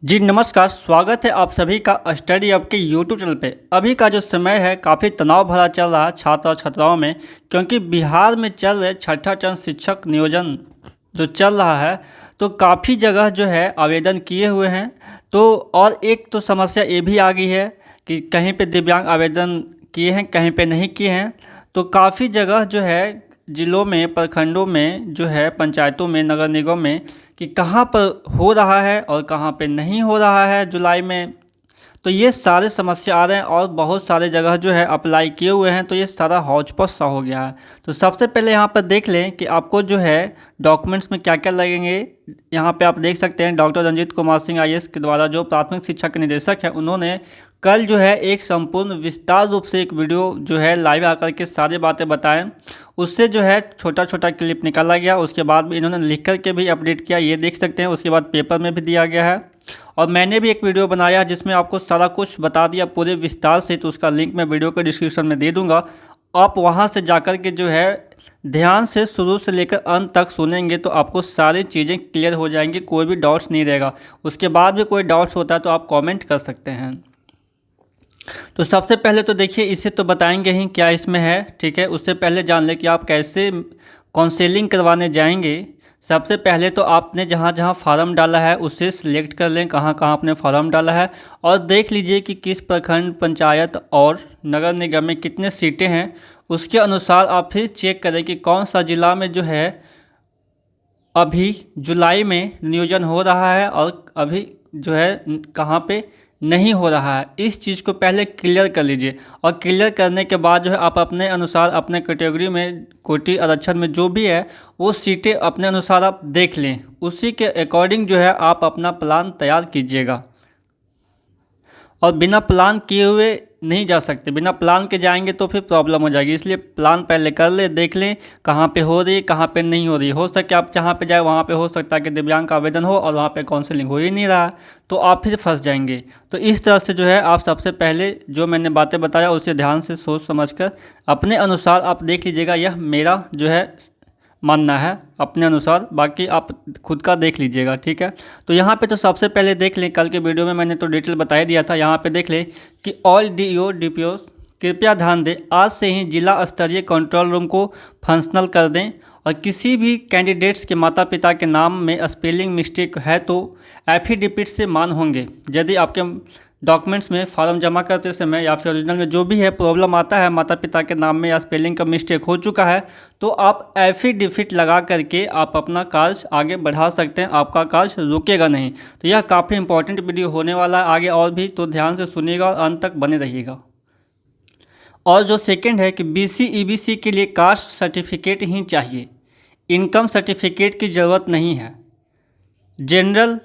जी नमस्कार, स्वागत है आप सभी का स्टडी अप के यूट्यूब चैनल पे। अभी का जो समय है काफ़ी तनाव भरा चल रहा है छात्र और छात्राओं में, क्योंकि बिहार में चल रहे छठा चरण शिक्षक नियोजन जो चल रहा है, तो काफ़ी जगह जो है आवेदन किए हुए हैं। तो और एक तो समस्या ये भी आ गई है कि कहीं पे दिव्यांग आवेदन किए हैं, कहीं पे नहीं किए हैं। तो काफ़ी जगह जो है ज़िलों में, प्रखंडों में जो है, पंचायतों में, नगर निगम में, कि कहाँ पर हो रहा है और कहाँ पे नहीं हो रहा है जुलाई में। तो ये सारे समस्या आ रहे हैं और बहुत सारे जगह जो है अप्लाई किए हुए हैं, तो ये सारा हौच पौच सा हो गया है। तो सबसे पहले यहाँ पर देख लें कि आपको जो है डॉक्यूमेंट्स में क्या क्या लगेंगे। यहाँ पे आप देख सकते हैं डॉक्टर रंजीत कुमार सिंह आईएएस के द्वारा, जो प्राथमिक शिक्षा के निदेशक हैं, उन्होंने कल जो है एक संपूर्ण विस्तार रूप से एक वीडियो जो है लाइव आकर के सारी बातें बताएं। उससे जो है छोटा छोटा क्लिप निकाला गया, उसके बाद भी इन्होंने लिख कर के भी अपडेट किया, ये देख सकते हैं। उसके बाद पेपर में भी दिया गया है और मैंने भी एक वीडियो बनाया जिसमें आपको सारा कुछ बता दिया पूरे विस्तार से। तो उसका लिंक मैं वीडियो के डिस्क्रिप्शन में दे दूंगा। आप वहां से जाकर के जो है ध्यान से शुरू से लेकर अंत तक सुनेंगे तो आपको सारी चीज़ें क्लियर हो जाएंगी, कोई भी डाउट्स नहीं रहेगा। उसके बाद भी कोई डाउट्स होता है तो आप कमेंट कर सकते हैं। तो सबसे पहले तो देखिए, इसे तो बताएंगे ही क्या इसमें है, ठीक है। उससे पहले जान लें कि आप कैसे काउंसेलिंग करवाने जाएंगे। सबसे पहले तो आपने जहाँ जहाँ फार्म डाला है उसे सिलेक्ट कर लें, कहाँ कहाँ आपने फार्म डाला है, और देख लीजिए कि किस प्रखंड, पंचायत और नगर निगम में कितने सीटें हैं। उसके अनुसार आप फिर चेक करें कि कौन सा ज़िला में जो है अभी जुलाई में नियोजन हो रहा है और अभी जो है कहाँ पे नहीं हो रहा है। इस चीज़ को पहले क्लियर कर लीजिए, और क्लियर करने के बाद जो है आप अपने अनुसार अपने कैटेगरी में, कोटि आरक्षण में जो भी है वो सीटें अपने अनुसार आप देख लें। उसी के अकॉर्डिंग जो है आप अपना प्लान तैयार कीजिएगा। और बिना प्लान किए हुए नहीं जा सकते, बिना प्लान के जाएंगे तो फिर प्रॉब्लम हो जाएगी। इसलिए प्लान पहले कर ले, देख लें कहाँ पे हो रही है, कहाँ पे नहीं हो रही है। हो सके आप जहाँ पे जाए वहाँ पे हो सकता है कि दिव्यांग का आवेदन हो और वहाँ पे काउंसलिंग हो ही नहीं रहा, तो आप फिर फंस जाएंगे। तो इस तरह से जो है आप सबसे पहले जो मैंने बातें बताया उसे ध्यान से सोच समझ कर अपने अनुसार आप देख लीजिएगा। यह मेरा जो है मानना है अपने अनुसार, बाकी आप खुद का देख लीजिएगा, ठीक है। तो यहाँ पे तो सबसे पहले देख लें, कल के वीडियो में मैंने तो डिटेल बता ही दिया था। यहाँ पे देख लें कि ऑल डीईओ डीपीओ कृपया ध्यान दें, आज से ही जिला स्तरीय कंट्रोल रूम को फंक्शनल कर दें, और किसी भी कैंडिडेट्स के माता पिता के नाम में स्पेलिंग मिस्टेक है तो एफिडेविट से मान होंगे। यदि आपके डॉक्यूमेंट्स में फॉर्म जमा करते समय या फिर ओरिजिनल में जो भी है प्रॉब्लम आता है, माता पिता के नाम में या स्पेलिंग का मिस्टेक हो चुका है, तो आप एफिडेविट लगा करके आप अपना कार्य आगे बढ़ा सकते हैं, आपका कार्य रुकेगा नहीं। तो यह काफ़ी इंपॉर्टेंट वीडियो होने वाला है आगे और भी, तो ध्यान से सुनिएगा और अंत तक बने रहिएगा। और जो सेकंड है कि बीसी ईबीसी के लिए कास्ट सर्टिफिकेट ही चाहिए, इनकम सर्टिफिकेट की ज़रूरत नहीं है। जनरल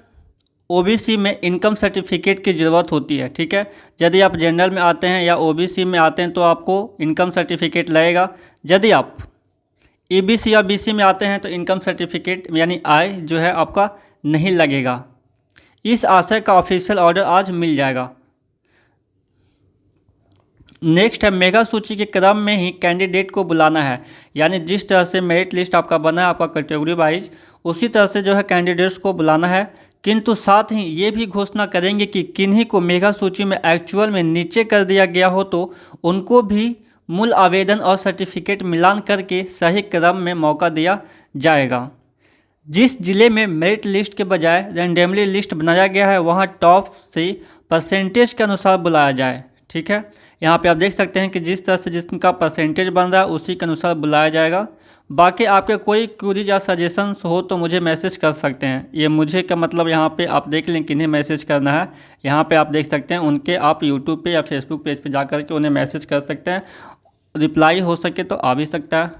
ओबीसी में इनकम सर्टिफिकेट की ज़रूरत होती है, ठीक है। यदि आप जनरल में आते हैं या ओबीसी में आते हैं तो आपको इनकम सर्टिफिकेट लगेगा। यदि आप ईबीसी या बीसी में आते हैं तो इनकम सर्टिफिकेट यानी आय जो है आपका नहीं लगेगा। इस आशय का ऑफिशियल ऑर्डर आज मिल जाएगा। नेक्स्ट है, मेगा सूची के क्रम में ही कैंडिडेट को बुलाना है, यानी जिस तरह से मेरिट लिस्ट आपका बना है आपका कैटेगरी वाइज, उसी तरह से जो है कैंडिडेट्स को बुलाना है। किंतु साथ ही ये भी घोषणा करेंगे कि किन्हीं को मेगा सूची में एक्चुअल में नीचे कर दिया गया हो तो उनको भी मूल आवेदन और सर्टिफिकेट मिलान करके सही क्रम में मौका दिया जाएगा। जिस जिले में मेरिट लिस्ट के बजाय रैंडमली लिस्ट बनाया गया है वहाँ टॉप से परसेंटेज के अनुसार बुलाया जाए, ठीक है। यहाँ पे आप देख सकते हैं कि जिस तरह से जिसका परसेंटेज बन रहा है उसी के अनुसार बुलाया जाएगा। बाकी आपके कोई क्वेरीज या सजेशंस हो तो मुझे मैसेज कर सकते हैं। ये मुझे का मतलब यहाँ पे आप देख लें किन्हें मैसेज करना है। यहाँ पे आप देख सकते हैं उनके, आप यूट्यूब पे या फेसबुक पेज पे जा कर के उन्हें मैसेज कर सकते हैं। रिप्लाई हो सके तो आ भी सकता है।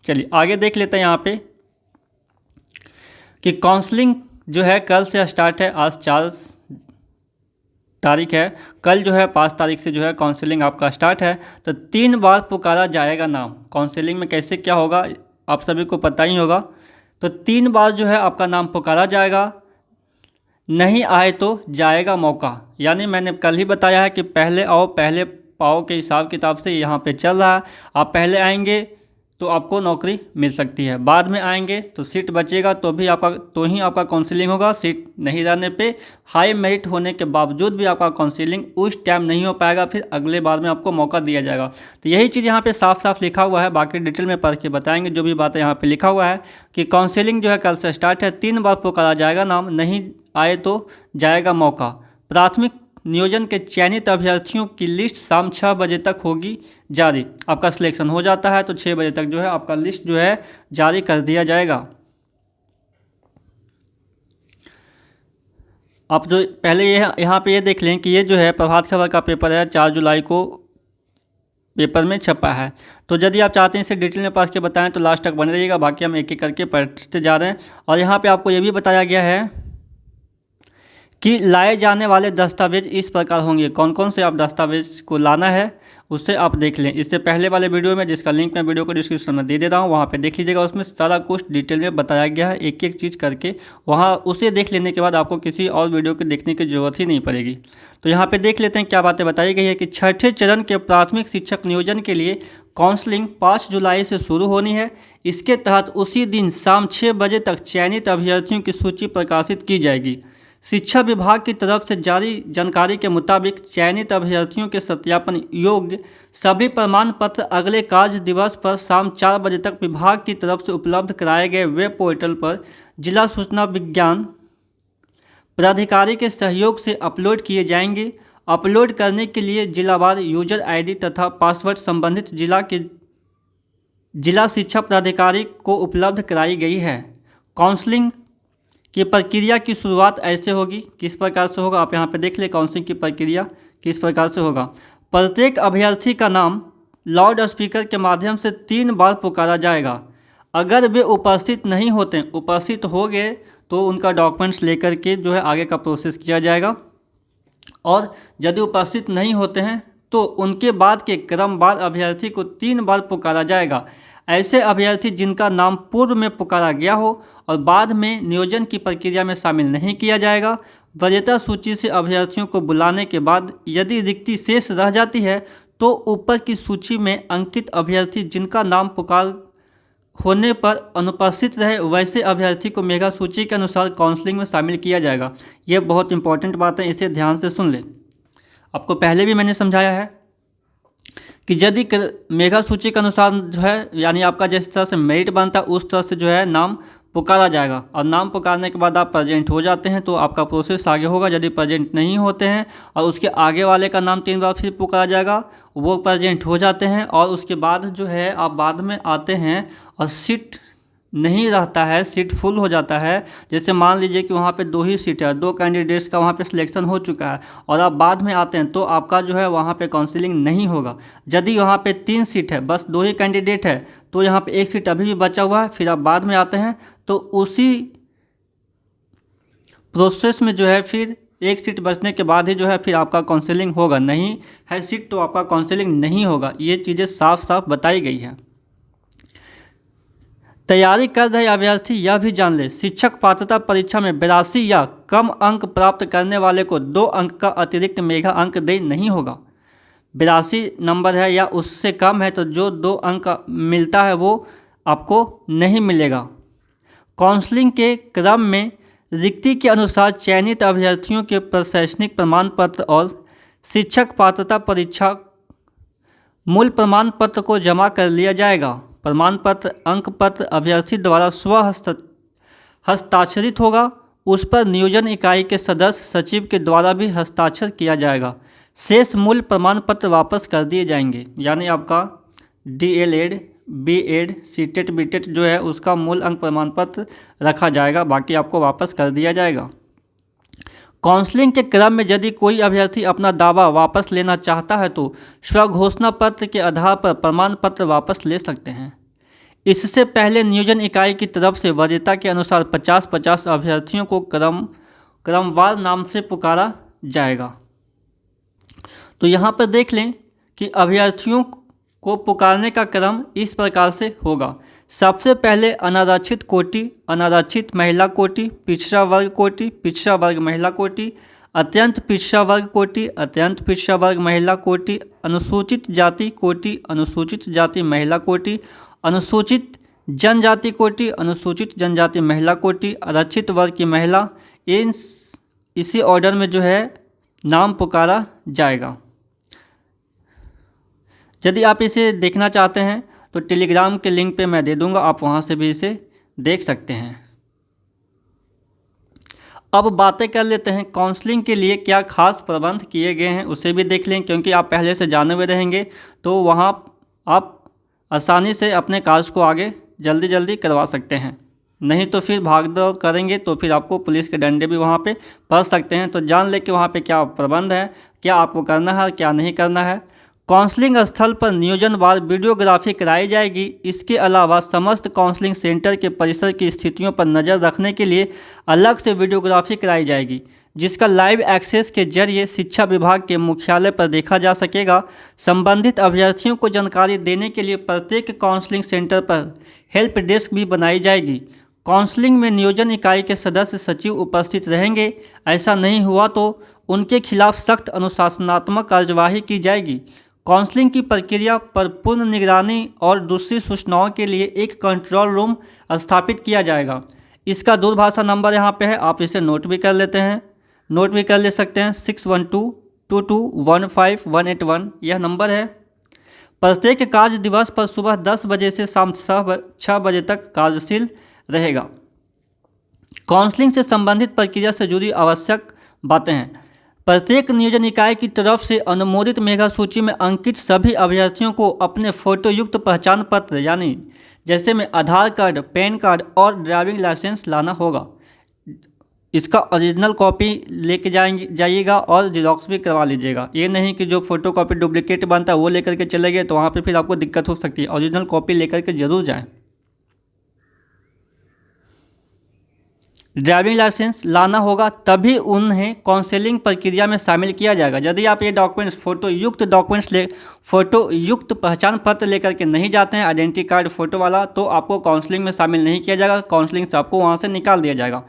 चलिए आगे देख लेते हैं यहाँ पे कि काउंसलिंग जो है कल से स्टार्ट है। आज 4 तारीख है, कल जो है 5 तारीख से जो है काउंसलिंग आपका स्टार्ट है। तो 3 बार पुकारा जाएगा नाम। काउंसलिंग में कैसे क्या होगा आप सभी को पता ही होगा। तो 3 बार जो है आपका नाम पुकारा जाएगा, नहीं आए तो जाएगा मौका। यानी मैंने कल ही बताया है कि पहले आओ पहले पाओ के हिसाब किताब से यहाँ पे चल रहा है। आप पहले आएंगे तो आपको नौकरी मिल सकती है। बाद में आएंगे तो सीट बचेगा तो ही आपका काउंसलिंग होगा। सीट नहीं रहने पे हाई मेरिट होने के बावजूद भी आपका काउंसलिंग उस टाइम नहीं हो पाएगा, फिर अगले बार में आपको मौका दिया जाएगा। तो यही चीज़ यहाँ पे साफ साफ लिखा हुआ है, बाकी डिटेल में पढ़ के बताएंगे। जो भी बातें यहाँ पे लिखा हुआ है कि काउंसलिंग जो है कल से स्टार्ट है, 3 बार पुकारा जाएगा नाम, नहीं आए तो जाएगा मौका। प्राथमिक नियोजन के चयनित अभ्यर्थियों की लिस्ट शाम 6 बजे तक होगी जारी। आपका सिलेक्शन हो जाता है तो 6 बजे तक जो है आपका लिस्ट जो है जारी कर दिया जाएगा। आप जो पहले यहाँ पे ये देख लें कि ये जो है प्रभात खबर का पेपर है, 4 जुलाई को पेपर में छपा है। तो यदि आप चाहते हैं इसे डिटेल में पढ़ के बताएं तो लास्ट तक बने रहिएगा, बाकी हम एक एक करके पढ़ते जा रहे हैं। और यहाँ पे आपको ये भी बताया गया है कि लाए जाने वाले दस्तावेज इस प्रकार होंगे। कौन कौन से आप दस्तावेज को लाना है उससे आप देख लें। इससे पहले वाले वीडियो में, जिसका लिंक मैं वीडियो को डिस्क्रिप्शन में दे दे रहा हूँ, वहाँ पे देख लीजिएगा। उसमें सारा कुछ डिटेल में बताया गया है, एक एक चीज़ करके। वहाँ उसे देख लेने के बाद आपको किसी और वीडियो को देखने की ज़रूरत ही नहीं पड़ेगी। तो यहाँ पर देख लेते हैं क्या बातें बताई गई है कि छठे चरण के प्राथमिक शिक्षक नियोजन के लिए काउंसलिंग 5 जुलाई से शुरू होनी है। इसके तहत उसी दिन शाम 6 बजे तक चयनित अभ्यर्थियों की सूची प्रकाशित की जाएगी। शिक्षा विभाग की तरफ से जारी जानकारी के मुताबिक चयनित अभ्यर्थियों के सत्यापन योग्य सभी प्रमाण पत्र अगले कार्य दिवस पर शाम 4 बजे तक विभाग की तरफ से उपलब्ध कराए गए वेब पोर्टल पर जिला सूचना विज्ञान प्राधिकारी के सहयोग से अपलोड किए जाएंगे। अपलोड करने के लिए जिलावार यूजर आईडी तथा पासवर्ड संबंधित जिला शिक्षा प्राधिकारी को उपलब्ध कराई गई है। काउंसलिंग की प्रक्रिया की शुरुआत ऐसे होगी, किस प्रकार से होगा आप यहाँ पे देख लें। काउंसलिंग की प्रक्रिया किस प्रकार से होगा। प्रत्येक अभ्यर्थी का नाम लाउड स्पीकर के माध्यम से 3 बार पुकारा जाएगा। अगर वे उपस्थित नहीं होते, उपस्थित हो गए तो उनका डॉक्यूमेंट्स लेकर के जो है आगे का प्रोसेस किया जाएगा। और यदि उपस्थित नहीं होते हैं तो उनके बाद के क्रमवार अभ्यर्थी को 3 बार पुकारा जाएगा। ऐसे अभ्यर्थी जिनका नाम पूर्व में पुकारा गया हो और बाद में नियोजन की प्रक्रिया में शामिल नहीं किया जाएगा। वरीयता सूची से अभ्यर्थियों को बुलाने के बाद यदि रिक्ति शेष रह जाती है तो ऊपर की सूची में अंकित अभ्यर्थी जिनका नाम पुकार होने पर अनुपस्थित रहे, वैसे अभ्यर्थी को मेगा सूची के अनुसार काउंसलिंग में शामिल किया जाएगा। ये बहुत इंपॉर्टेंट बात है, इसे ध्यान से सुन लें। आपको पहले भी मैंने समझाया है कि यदि मेगा सूची के अनुसार जो है, यानी आपका जिस तरह से मेरिट बनता है उस तरह से जो है नाम पुकारा जाएगा। और नाम पुकारने के बाद आप प्रेजेंट हो जाते हैं तो आपका प्रोसेस आगे होगा। यदि प्रेजेंट नहीं होते हैं और उसके आगे वाले का नाम 3 बार फिर पुकारा जाएगा, वो प्रेजेंट हो जाते हैं और उसके बाद जो है आप बाद में आते हैं और सीट नहीं रहता है, सीट फुल हो जाता है। जैसे मान लीजिए कि वहाँ पे 2 ही सीट है, 2 कैंडिडेट्स का वहाँ पे सिलेक्शन हो चुका है और आप बाद में आते हैं तो आपका जो है वहाँ पे काउंसलिंग नहीं होगा। यदि वहाँ पे 3 सीट है, बस 2 ही कैंडिडेट है, तो यहाँ पे 1 सीट अभी भी बचा हुआ है, फिर आप बाद में आते हैं तो उसी प्रोसेस में जो है फिर 1 सीट बचने के बाद ही जो है फिर आपका काउंसलिंग होगा। नहीं है सीट तो आपका काउंसलिंग नहीं होगा। ये चीज़ें साफ साफ बताई गई है। तैयारी कर रहे अभ्यर्थी यह भी जान ले, शिक्षक पात्रता परीक्षा में 82 या कम अंक प्राप्त करने वाले को 2 अंक का अतिरिक्त मेगा अंक देय नहीं होगा। 82 नंबर है या उससे कम है तो जो 2 अंक मिलता है वो आपको नहीं मिलेगा। काउंसलिंग के क्रम में रिक्ति के अनुसार चयनित अभ्यर्थियों के प्रशैक्षणिक प्रमाण पत्र और शिक्षक पात्रता परीक्षा मूल प्रमाण पत्र को जमा कर लिया जाएगा। प्रमाण पत्र अंक पत्र अभ्यर्थी द्वारा हस्ताक्षरित होगा। उस पर नियोजन इकाई के सदस्य सचिव के द्वारा भी हस्ताक्षर किया जाएगा। शेष मूल प्रमाण पत्र वापस कर दिए जाएंगे। यानी आपका DLED, B.Ed, C.TET, B.TET जो है उसका मूल अंक प्रमाण पत्र रखा जाएगा, बाकी आपको वापस कर दिया जाएगा। काउंसलिंग के क्रम में यदि कोई अभ्यर्थी अपना दावा वापस लेना चाहता है तो स्वघोषणा पत्र के आधार पर प्रमाण पत्र वापस ले सकते हैं। इससे पहले नियोजन इकाई की तरफ से वरीयता के अनुसार 50-50 अभ्यर्थियों को क्रमवार नाम से पुकारा जाएगा। तो यहाँ पर देख लें कि अभ्यर्थियों को पुकारने का क्रम इस प्रकार से होगा। सबसे पहले अनारक्षित कोटि, अनारक्षित महिला कोटि, पिछड़ा वर्ग कोटि, पिछड़ा वर्ग महिला कोटि, अत्यंत पिछड़ा वर्ग कोटि, अत्यंत पिछड़ा वर्ग महिला कोटि, अनुसूचित जाति कोटि, अनुसूचित जाति महिला कोटि अनुसूचित जनजाति कोटि, अनुसूचित जनजाति महिला कोटि, आरक्षित वर्ग की महिला, इन इसी ऑर्डर में जो है नाम पुकारा जाएगा। यदि आप इसे देखना चाहते हैं तो टेलीग्राम के लिंक पे मैं दे दूंगा, आप वहाँ से भी इसे देख सकते हैं। अब बातें कर लेते हैं काउंसलिंग के लिए क्या खास प्रबंध किए गए हैं, उसे भी देख लें, क्योंकि आप पहले से जाने हुए रहेंगे तो वहाँ आप आसानी से अपने कार्य को आगे जल्दी जल्दी करवा सकते हैं। नहीं तो फिर भागदौड़ करेंगे तो फिर आपको पुलिस के डंडे भी वहाँ पे पड़ सकते हैं। तो जान ले कि वहाँ पे क्या प्रबंध है, क्या आपको करना है, क्या नहीं करना है। काउंसलिंग स्थल पर नियोजनवार वीडियोग्राफी कराई जाएगी। इसके अलावा समस्त काउंसलिंग सेंटर के परिसर की स्थितियों पर नज़र रखने के लिए अलग से वीडियोग्राफी कराई जाएगी, जिसका लाइव एक्सेस के जरिए शिक्षा विभाग के मुख्यालय पर देखा जा सकेगा। संबंधित अभ्यर्थियों को जानकारी देने के लिए प्रत्येक काउंसलिंग सेंटर पर हेल्प डेस्क भी बनाई जाएगी। काउंसलिंग में नियोजन इकाई के सदस्य सचिव उपस्थित रहेंगे। ऐसा नहीं हुआ तो उनके खिलाफ सख्त अनुशासनात्मक कार्यवाही की जाएगी। काउंसलिंग की प्रक्रिया पर पूर्ण निगरानी और दूसरी सूचनाओं के लिए एक कंट्रोल रूम स्थापित किया जाएगा। इसका दूरभाषा नंबर यहाँ पे है, आप इसे नोट भी कर लेते हैं, नोट भी कर ले सकते हैं। 6122215181 यह नंबर है। प्रत्येक कार्य दिवस पर सुबह 10 बजे से शाम 6 बजे तक कार्यशील रहेगा। काउंसलिंग से संबंधित प्रक्रिया से जुड़ी आवश्यक बातें हैं। प्रत्येक नियोजन इकाई की तरफ से अनुमोदित मेगा सूची में अंकित सभी अभ्यर्थियों को अपने फोटोयुक्त पहचान पत्र, यानी जैसे में आधार कार्ड, पैन कार्ड और ड्राइविंग लाइसेंस लाना होगा। इसका ओरिजिनल कॉपी लेके जाइएगा और जेरॉक्स भी करवा लीजिएगा। ये नहीं कि जो फोटो कॉपी डुप्लीकेट बनता है वो लेकर के चले गए तो वहाँ पे फिर आपको दिक्कत हो सकती है। ओरिजिनल कॉपी लेकर के जरूर जाएं। ड्राइविंग लाइसेंस लाना होगा, तभी उन्हें काउंसलिंग प्रक्रिया में शामिल किया जाएगा। यदि आप ये डॉक्यूमेंट्स फोटो युक्त पहचान पत्र लेकर के नहीं जाते हैं, आइडेंटिटी कार्ड फोटो वाला, तो आपको काउंसलिंग में शामिल नहीं किया जाएगा। काउंसलिंग से आपको वहाँ से निकाल दिया जाएगा।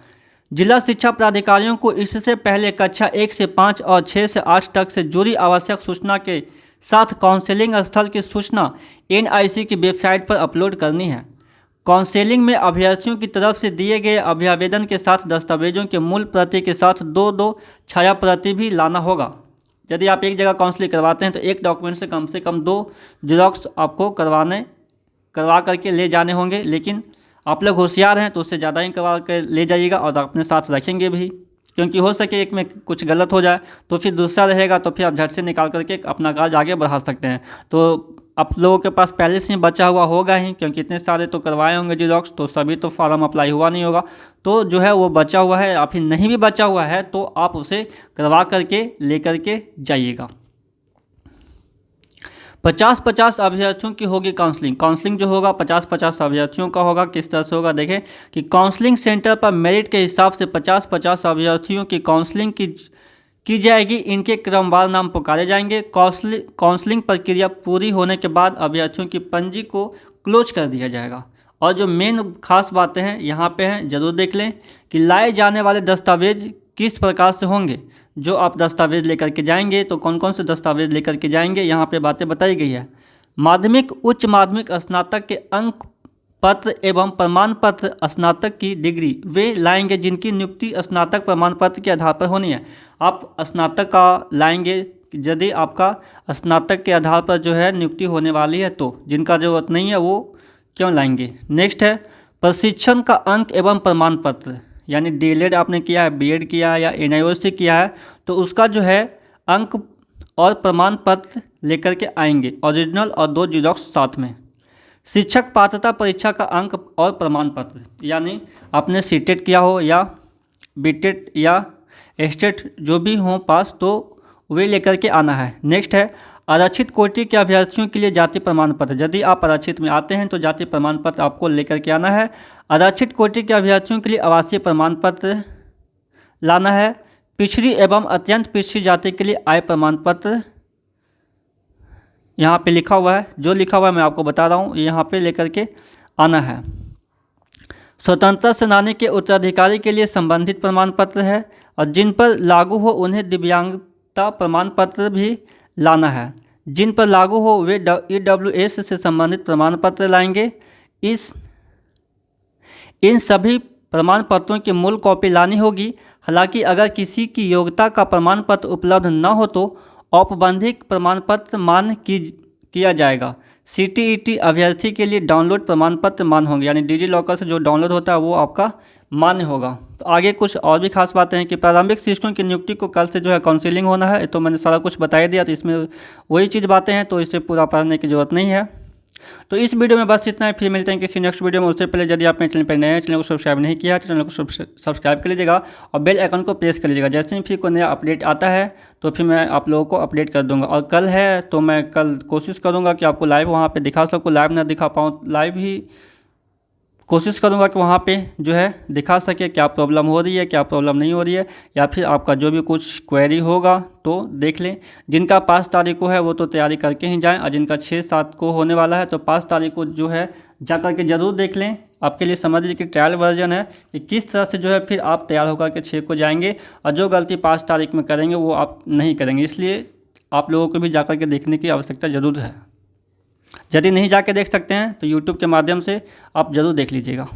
जिला शिक्षा प्राधिकारियों को इससे पहले कक्षा 1 से 5 और 6 से 8 तक से जुड़ी आवश्यक सूचना के साथ काउंसलिंग स्थल की सूचना NIC की वेबसाइट पर अपलोड करनी है। काउंसलिंग में अभ्यर्थियों की तरफ से दिए गए अभ्यावेदन के साथ दस्तावेजों के मूल प्रति के साथ दो छाया प्रति भी लाना होगा। यदि आप एक जगह काउंसलिंग करवाते हैं तो एक डॉक्यूमेंट से कम 2 जेरॉक्स आपको करवा करके ले जाने होंगे। लेकिन आप लोग होशियार हैं तो उससे ज़्यादा ही करवा कर ले जाइएगा और अपने साथ रखेंगे भी, क्योंकि हो सके एक में कुछ गलत हो जाए तो फिर दूसरा रहेगा तो फिर आप झट से निकाल करके अपना कार्य आगे बढ़ा सकते हैं। तो आप लोगों के पास पहले से ही बचा हुआ होगा ही, क्योंकि इतने सारे तो करवाए होंगे जेरॉक्स, तो सभी तो फॉर्म अप्लाई हुआ नहीं होगा। तो जो है वो बचा हुआ है, या फिर नहीं भी बचा हुआ है तो आप उसे करवा करके ले करके जाइएगा। 50-50 अभ्यर्थियों की होगी काउंसलिंग। काउंसलिंग जो होगा 50-50 अभ्यर्थियों का होगा। किस तरह से होगा देखें कि काउंसलिंग सेंटर पर मेरिट के हिसाब से 50-50 अभ्यर्थियों की काउंसलिंग की जाएगी। इनके क्रमवार नाम पुकारे जाएंगे। काउंसलिंग प्रक्रिया पूरी होने के बाद अभ्यर्थियों की पंजी को क्लोज कर दिया जाएगा। और जो मेन खास बातें हैं यहाँ पे हैं, जरूर देख लें कि लाए जाने वाले दस्तावेज किस प्रकार से होंगे। जो आप दस्तावेज लेकर के जाएंगे तो कौन कौन से दस्तावेज लेकर के जाएंगे, यहाँ पे बातें बताई गई है। माध्यमिक, उच्च माध्यमिक, स्नातक के अंक पत्र एवं प्रमाण पत्र, स्नातक की डिग्री वे लाएंगे जिनकी नियुक्ति स्नातक प्रमाण पत्र के आधार पर होनी है। आप स्नातक का लाएंगे यदि आपका स्नातक के आधार पर जो है नियुक्ति होने वाली है, तो जिनका ज़रूरत नहीं है वो क्यों लाएंगे। नेक्स्ट है प्रशिक्षण का अंक एवं प्रमाण पत्र, यानी DLED आपने किया है, B.Ed किया है या NIOC किया है तो उसका जो है अंक और प्रमाण पत्र लेकर के आएंगे, ओरिजिनल और 2 जेरॉक्स साथ में। शिक्षक पात्रता परीक्षा का अंक और प्रमाण पत्र, यानी आपने CTET किया हो या BTET या STET जो भी हो पास, तो वे लेकर के आना है। नेक्स्ट है आरक्षित कोटि के अभ्यर्थियों के लिए जाति प्रमाण पत्र। यदि आप आरक्षित में आते हैं तो जाति प्रमाण पत्र आपको लेकर के आना है। आरक्षित कोटि के अभ्यर्थियों के लिए आवासीय प्रमाण पत्र लाना है। पिछड़ी एवं अत्यंत पिछड़ी जाति के लिए आय प्रमाण पत्र यहाँ पे लिखा हुआ है, जो लिखा हुआ है मैं आपको बता रहा हूँ, यहाँ पे लेकर के आना है। स्वतंत्रता सेनानी के उत्तराधिकारी के लिए संबंधित प्रमाण पत्र है, और जिन पर लागू हो उन्हें दिव्यांगता प्रमाण पत्र भी लाना है। जिन पर लागू हो वे EWS से संबंधित प्रमाण पत्र लाएंगे। इन सभी प्रमाण पत्रों की मूल कॉपी लानी होगी। हालांकि अगर किसी की योग्यता का प्रमाण पत्र उपलब्ध न हो तो औपबंधिक प्रमाण पत्र मान्य किया जाएगा। CTET अभ्यर्थी के लिए डाउनलोड प्रमाण पत्र मान्य होंगे, यानी डिजी-लॉकर से जो डाउनलोड होता है वो आपका मान्य होगा। तो आगे कुछ और भी खास बातें हैं कि प्रारंभिक शिक्षकों की नियुक्ति को कल से जो है काउंसिलिंग होना है। तो मैंने सारा कुछ बता ही दिया, तो इसमें वही चीज़ बातें हैं, तो इसे पूरा पढ़ने की ज़रूरत नहीं है। तो इस वीडियो में बस इतना है, फिर मिलते हैं किसी नेक्स्ट वीडियो में। उससे पहले यदि आप मेरे चैनल पर नए हैं, चैनल को सब्सक्राइब नहीं किया तो चैनल को सब्सक्राइब कर लीजिएगा और बेल आइकन को प्रेस कर लीजिएगा। जैसे ही फिर कोई नया अपडेट आता है तो फिर मैं आप लोगों को अपडेट कर दूंगा। और कल है तो मैं कल कोशिश करूंगा कि आपको लाइव वहाँ पे दिखा सकूँ। लाइव ना दिखा पाऊँ, लाइव ही कोशिश करूंगा कि वहाँ पे जो है दिखा सके क्या प्रॉब्लम हो रही है, क्या प्रॉब्लम नहीं हो रही है, या फिर आपका जो भी कुछ क्वेरी होगा तो देख लें। जिनका 5 तारीख को है वो तो तैयारी करके ही जाएं, और जिनका 6-7 को होने वाला है तो 5 तारीख को जो है जा कर के ज़रूर देख लें। आपके लिए समझ लीजिए कि ट्रायल वर्जन है कि किस तरह से जो है फिर आप तैयार होकर के 6 को जाएंगे, और जो गलती 5 तारीख में करेंगे वो आप नहीं करेंगे। इसलिए आप लोगों को भी जा कर के देखने की आवश्यकता ज़रूर है। यदि नहीं जाके देख सकते हैं तो यूट्यूब के माध्यम से आप ज़रूर देख लीजिएगा।